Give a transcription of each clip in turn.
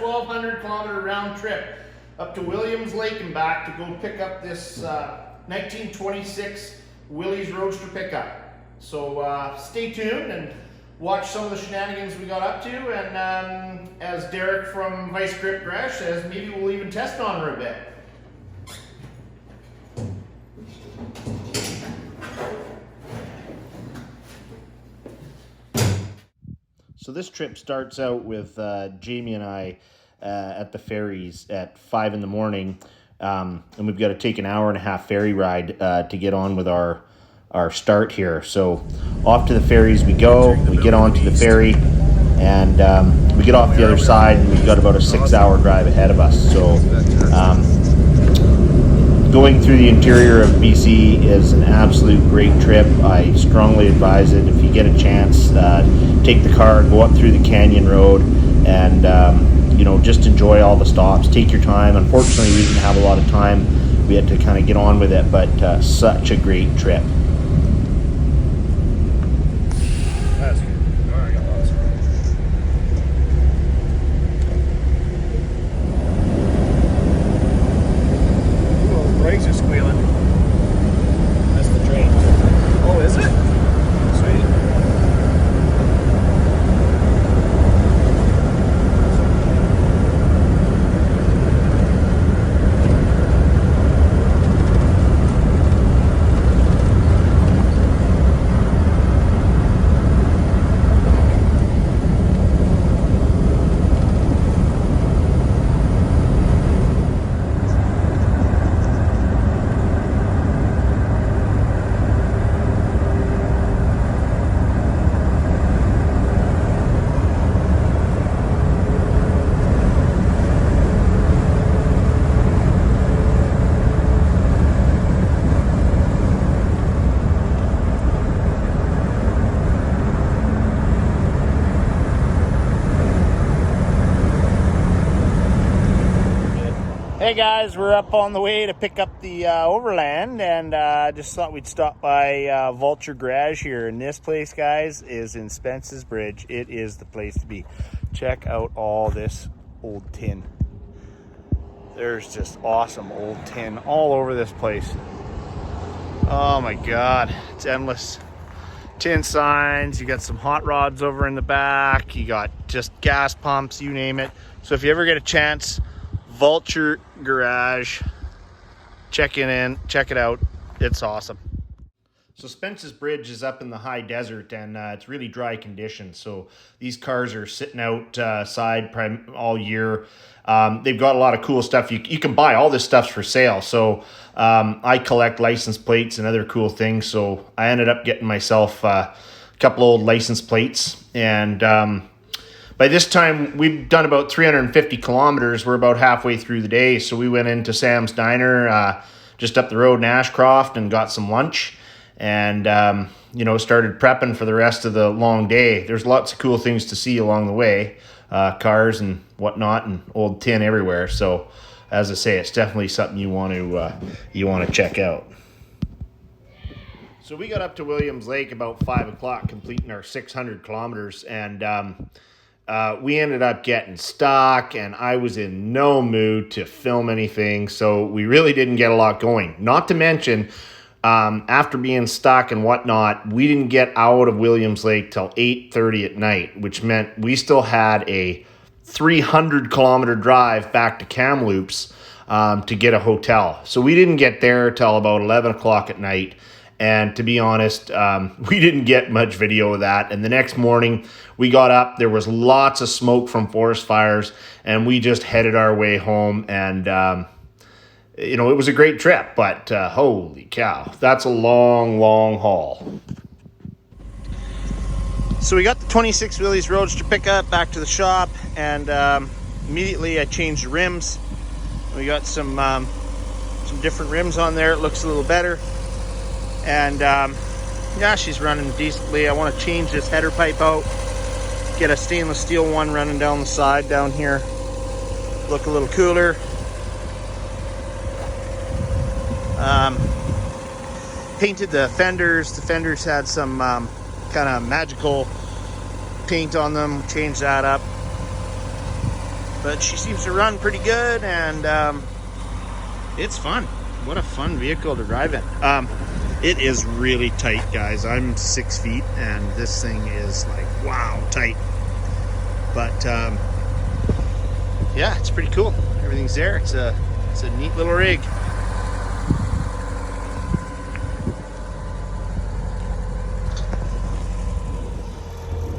a 1,200 kilometer round trip up to Williams Lake and back to go pick up this 1926 Willys Roadster Pickup. So stay tuned and watch some of the shenanigans we got up to, and as Derek from Vice Grip Garage says, maybe we'll even test on her a bit. So this trip starts out with Jamie and I at the ferries at 5 in the morning, and we've got to take an hour-and-a-half ferry ride to get on with our start here. So off to the ferries we go, we get onto the ferry, and we get off the other side, and we've got about a 6-hour drive ahead of us. So going through the interior of BC is an absolute great trip. I strongly advise it. If you get a chance, take the car, go up through the canyon road, and you know, just enjoy all the stops. Take your time. Unfortunately, we didn't have a lot of time. We had to kind of get on with it, but such a great trip. That's good. All right, I got lots. Ooh, those brakes are squealing. That's the train. Oh, is it? Sweet. Hey guys, we're up on the way to pick up the overland, and just thought we'd stop by Vulture Garage here. And this place, guys, is in Spence's Bridge. It is the place to be. Check out all this old tin. There's just awesome old tin all over this place. Oh my God, it's endless. Tin signs, you got some hot rods over in the back, you got just gas pumps, you name it. So if you ever get a chance, Vulture Garage, check it out. It's awesome. So Spence's Bridge is up in the high desert, and it's really dry conditions. So these cars are sitting outside all year. They've got a lot of cool stuff. You can buy all this stuff for sale. So I collect license plates and other cool things. So I ended up getting myself a couple old license plates, and by this time, we've done about 350 kilometers. We're about halfway through the day, so we went into Sam's Diner just up the road in Ashcroft and got some lunch, and you know, started prepping for the rest of the long day. There's lots of cool things to see along the way, cars and whatnot, and old tin everywhere. So, as I say, it's definitely something you want to check out. So we got up to Williams Lake about 5 o'clock, completing our 600 kilometers, and we ended up getting stuck, and I was in no mood to film anything, so we really didn't get a lot going. Not to mention, after being stuck and whatnot, we didn't get out of Williams Lake till 8:30 at night, which meant we still had a 300 kilometer drive back to Kamloops to get a hotel. So we didn't get there till about 11 o'clock at night. And to be honest, we didn't get much video of that. And the next morning we got up, there was lots of smoke from forest fires, and we just headed our way home. And, you know, it was a great trip, but holy cow, that's a long, long haul. So we got the 26 Willys Roadster Pickup back to the shop, and immediately I changed the rims. We got some different rims on there. It looks a little better. And yeah, she's running decently. I want to change this header pipe out, get a stainless steel one running down the side down here, look a little cooler. Painted the fenders. The fenders had some kind of magical paint on them. Changed that up. but she seems to run pretty good, and it's fun. What a fun vehicle to drive in. It is really tight, guys. I'm 6 feet, and this thing is like, wow, tight. But yeah, it's pretty cool. Everything's there. It's a neat little rig.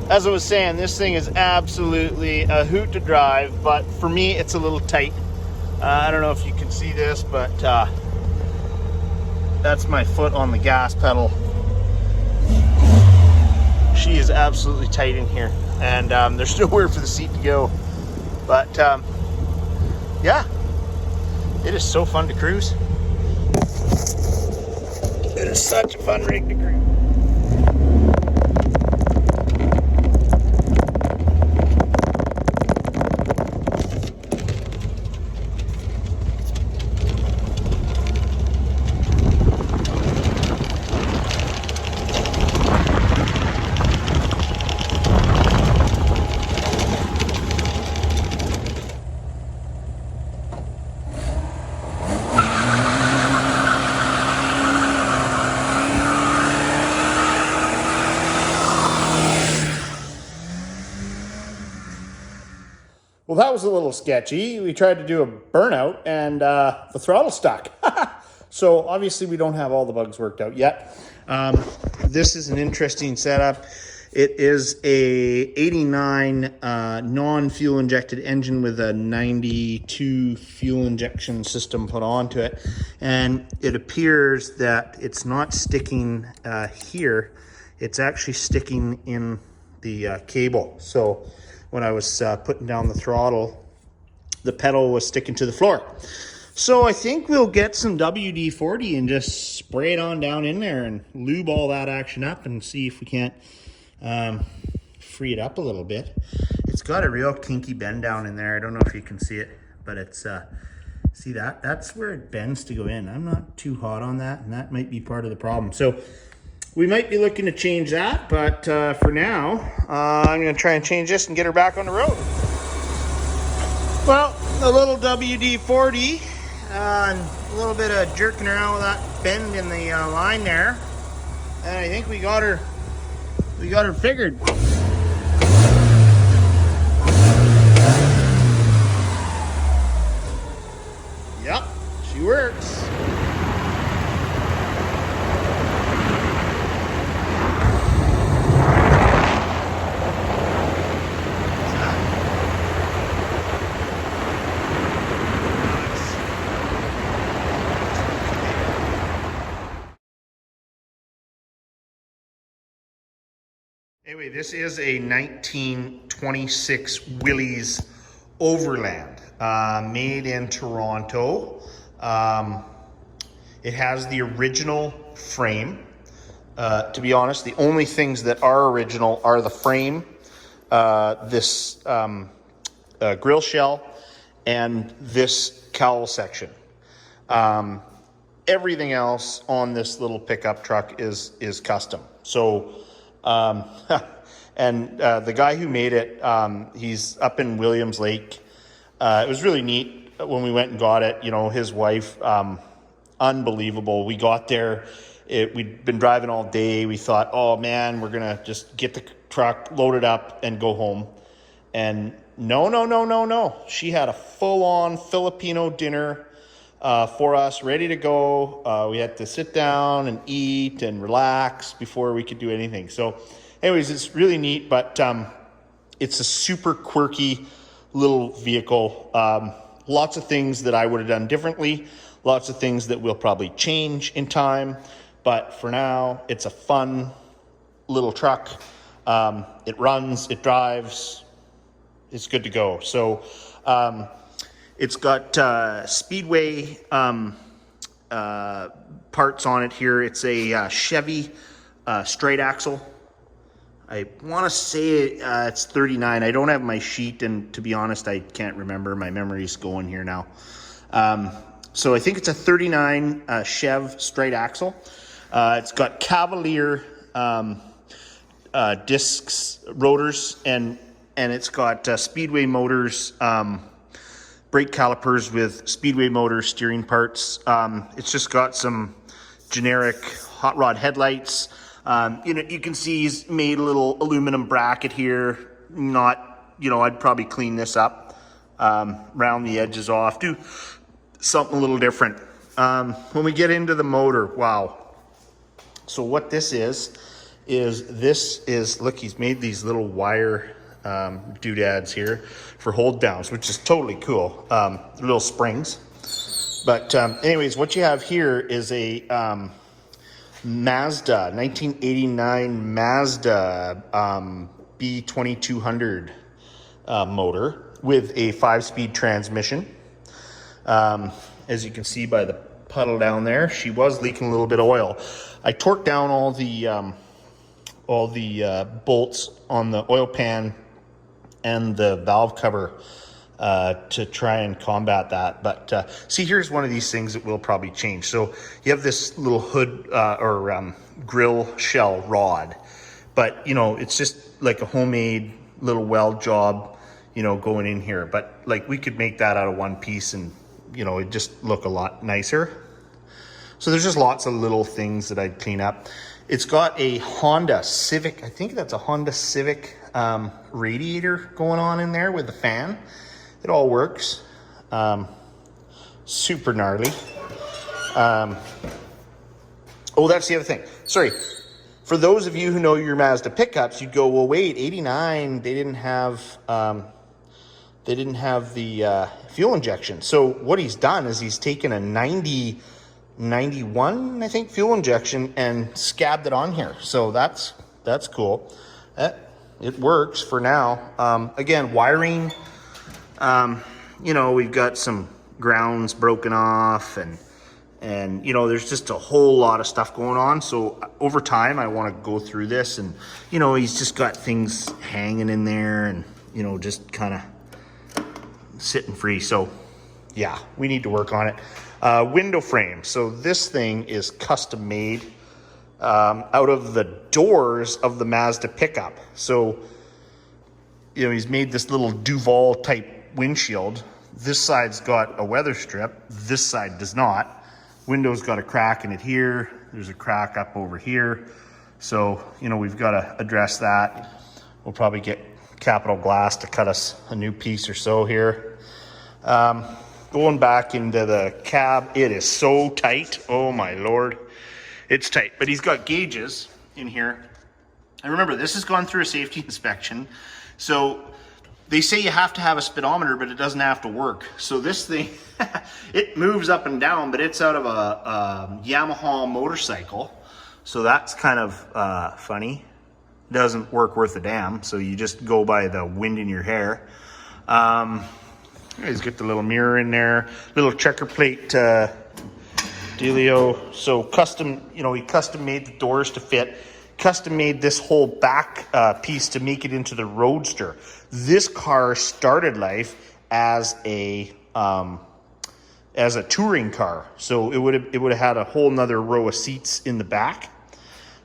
As I was saying, this thing is absolutely a hoot to drive, but for me, it's a little tight. I don't know if you can see this, but that's my foot on the gas pedal. She is absolutely tight in here, and there's nowhere for the seat to go. But yeah, it is so fun to cruise. It is such a fun rig to cruise. Well, that was a little sketchy. We tried to do a burnout, and the throttle stuck. So obviously we don't have all the bugs worked out yet. This is an interesting setup. It is a 89 non-fuel injected engine with a 92 fuel injection system put onto it. And it appears that it's not sticking here. It's actually sticking in the cable. So when I was putting down the throttle, the pedal was sticking to the floor. So I think we'll get some WD-40 and just spray it on down in there and lube all that action up and see if we can't free it up a little bit. It's got a real kinky bend down in there. I don't know if you can see it, but it's, see that? That's where it bends to go in. I'm not too hot on that, and that might be part of the problem. So we might be looking to change that, but for now, I'm gonna try and change this and get her back on the road. Well, a little WD-40, and a little bit of jerking around with that bend in the line there, and I think we got her figured. Yep, she works. Anyway, this is a 1926 Willys Overland, made in Toronto. It has the original frame. To be honest, the only things that are original are the frame, this grill shell, and this cowl section. Everything else on this little pickup truck is custom. So and the guy who made it, he's up in Williams Lake. It was really neat when we went and got it. You know, his wife, unbelievable. We got there, we'd been driving all day. We thought, oh man, we're gonna just get the truck loaded up and go home. And no. She had a full-on Filipino dinner for us, ready to go. We had to sit down and eat and relax before we could do anything. So anyways, it's really neat, but it's a super quirky little vehicle. Lots of things that I would have done differently, lots of things that will probably change in time, but for now, it's a fun little truck. It runs, it drives, it's good to go. So it's got Speedway parts on it here. It's a Chevy straight axle. I want to say it's 39. I don't have my sheet, and to be honest, I can't remember. My memory's going here now. So I think it's a 39 Chev straight axle. It's got Cavalier discs, rotors, and it's got Speedway motors brake calipers with Speedway motor steering parts. It's just got some generic hot rod headlights. You can see he's made a little aluminum bracket here. Not, I'd probably clean this up, round the edges off, do something a little different. When we get into the motor, wow. So what this is look, he's made these little wire doodads here for hold downs, which is totally cool. Little springs. But anyways, what you have here is a Mazda, 1989 Mazda B2200 motor with a 5-speed transmission. As you can see by the puddle down there, she was leaking a little bit of oil. I torqued down all the bolts on the oil pan and the valve cover to try and combat that. But see, here's one of these things that will probably change. So you have this little hood or grill shell rod, but it's just like a homemade little weld job, going in here. But like we could make that out of one piece and it'd just look a lot nicer. So there's just lots of little things that I'd clean up. It's got a Honda Civic, I think that's a Honda Civic radiator going on in there with the fan. It all works. Super gnarly. Oh, that's the other thing. Sorry. For those of you who know your Mazda pickups, you'd go, well, wait, 89, they didn't have the fuel injection. So what he's done is he's taken a 91, I think, fuel injection and scabbed it on here. So that's cool. It works for now. Again, wiring, we've got some grounds broken off and there's just a whole lot of stuff going on. So over time, I want to go through this and, he's just got things hanging in there and, just kind of sitting free. So yeah, we need to work on it. Window frame. So this thing is custom made out of the doors of the Mazda pickup. So, he's made this little Duval type windshield. This side's got a weather strip. This side does not. Window's got a crack in it here. There's a crack up over here. So, we've got to address that. We'll probably get Capital Glass to cut us a new piece or so here. Going back into the cab, it is so tight. Oh my Lord. It's tight, but he's got gauges in here. And remember, this has gone through a safety inspection. So they say you have to have a speedometer, but it doesn't have to work. So this thing, it moves up and down, but it's out of a Yamaha motorcycle. So that's kind of funny. Doesn't work worth a damn. So you just go by the wind in your hair. He's got the little mirror in there, little checker plate dealio. So custom, he custom made the doors to fit, custom made this whole back piece to make it into the Roadster. This car started life as a touring car. So it would have had a whole nother row of seats in the back.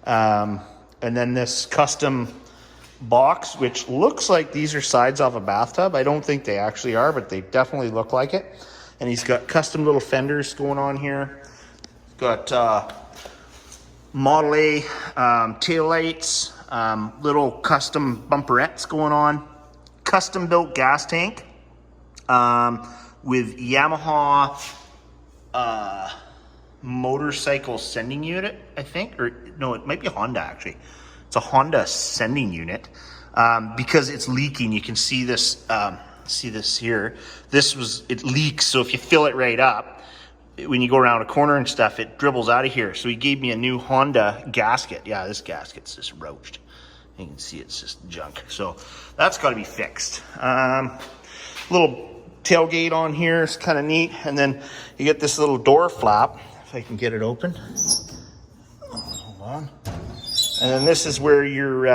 And then this custom box, which looks like these are sides off a bathtub. I don't think they actually are, but they definitely look like it. And he's got custom little fenders going on here. Got Model A tail lights, little custom bumperettes going on. Custom built gas tank with Yamaha motorcycle sending unit, I think. Or no, it might be Honda actually. It's a Honda sending unit because it's leaking. You can see this. See this here. It leaks. So if you fill it right up, when you go around a corner and stuff, it dribbles out of here. So he gave me a new Honda gasket. Yeah, this gasket's just roached. You can see it's just junk. So that's got to be fixed. Little tailgate on here is kind of neat. And then you get this little door flap. If I can get it open. Hold on. And then this is where your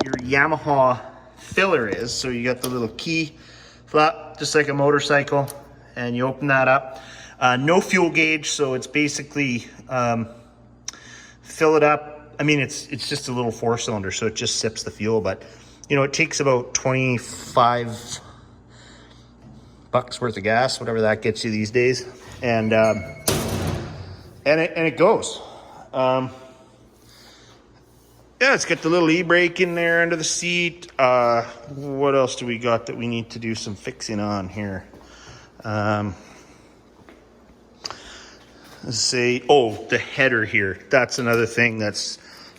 Yamaha filler is. So you got the little key flap, just like a motorcycle, and you open that up. No fuel gauge, so it's basically fill it up. I mean, it's just a little 4-cylinder, so it just sips the fuel. But it takes about 25 bucks worth of gas, whatever that gets you these days, and it goes. Yeah, it's got the little e-brake in there under the seat. What else do we got that we need to do some fixing on here? Let's see. Oh, the header here. That's another thing that's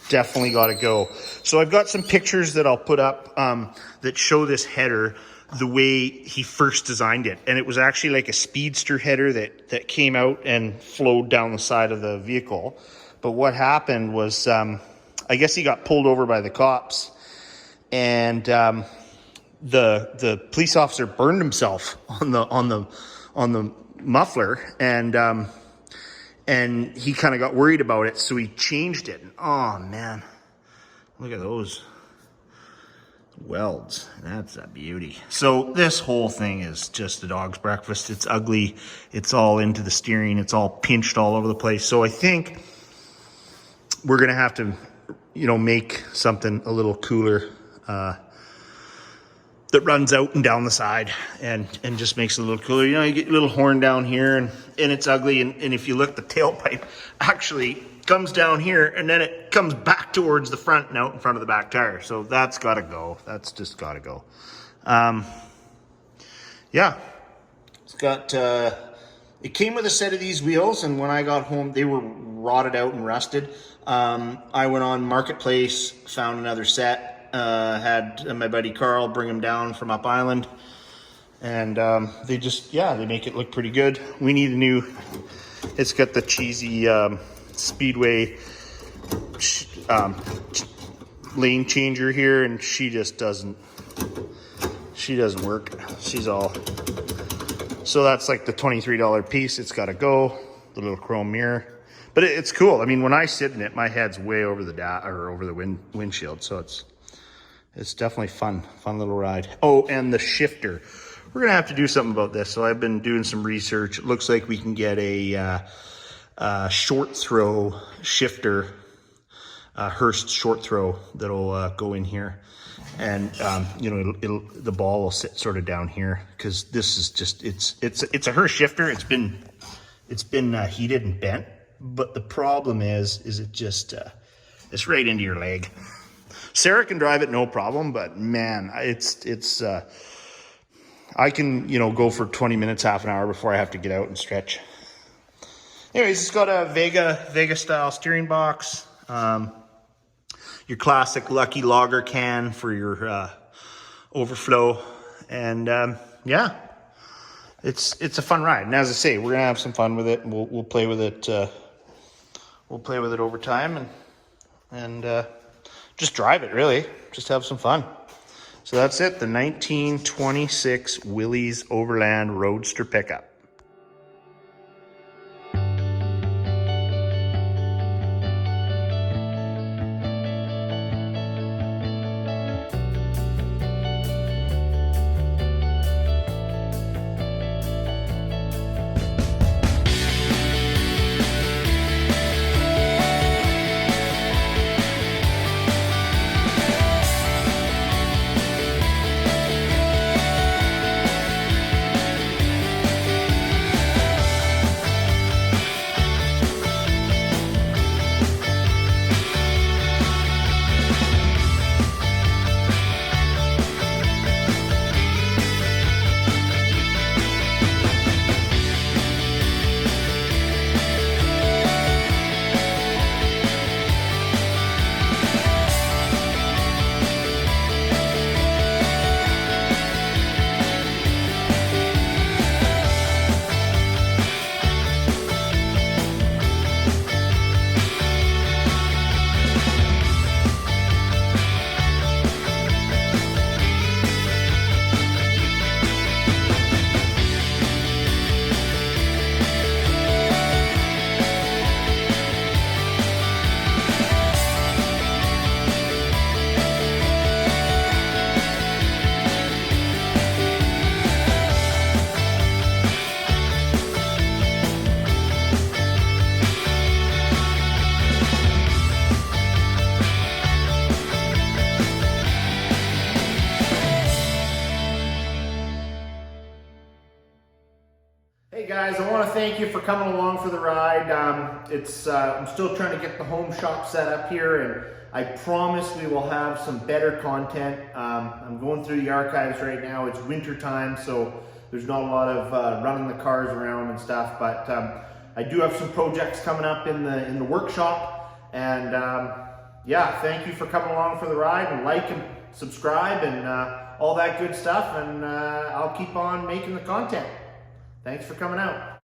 definitely got to go. So I've got some pictures that I'll put up that show this header the way he first designed it. And it was actually like a speedster header that came out and flowed down the side of the vehicle. But what happened was, I guess he got pulled over by the cops, and the police officer burned himself on the muffler, and he kind of got worried about it, so he changed it. Oh man, look at those welds. That's a beauty. So this whole thing is just a dog's breakfast. It's ugly. It's all into the steering. It's all pinched all over the place. So I think we're gonna have to, make something a little cooler that runs out and down the side and just makes it a little cooler. You get a little horn down here, and it's ugly. And if you look, the tailpipe actually comes down here, and then it comes back towards the front and out in front of the back tire. So that's got to go. That's just got to go. Yeah. It's got... it came with a set of these wheels, and when I got home, they were rotted out and rusted. I went on Marketplace, found another set, had my buddy Carl bring them down from up island, and they make it look pretty good. We need a new, it's got the cheesy Speedway lane changer here, and she doesn't work. She's all... So that's like the $23 piece. It's got to go. The little chrome mirror, but it's cool. I mean, when I sit in it, my head's way over the over the windshield. So it's definitely fun little ride. Oh, and the shifter. We're gonna have to do something about this. So I've been doing some research. It looks like we can get a short throw shifter, Hurst short throw that'll go in here. And the ball will sit sort of down here, because this is just it's a Hurst shifter. It's been heated and bent, but the problem is it just it's right into your leg. Sarah can drive it no problem, but man, it's I can go for 20 minutes, half an hour before I have to get out and stretch. Anyways, it's got a Vega style steering box. Your classic Lucky Logger can for your overflow, and it's a fun ride. And as I say, we're gonna have some fun with it, and we'll play with it. We'll play with it over time, and just drive it. Really, just have some fun. So that's it. The 1926 Willys Overland Roadster Pickup. Hey guys, I want to thank you for coming along for the ride. I'm still trying to get the home shop set up here, and I promise we will have some better content. I'm going through the archives right now. It's winter time, so there's not a lot of running the cars around and stuff, but I do have some projects coming up in the workshop, and yeah, thank you for coming along for the ride, and like and subscribe and all that good stuff, and I'll keep on making the content. Thanks for coming out.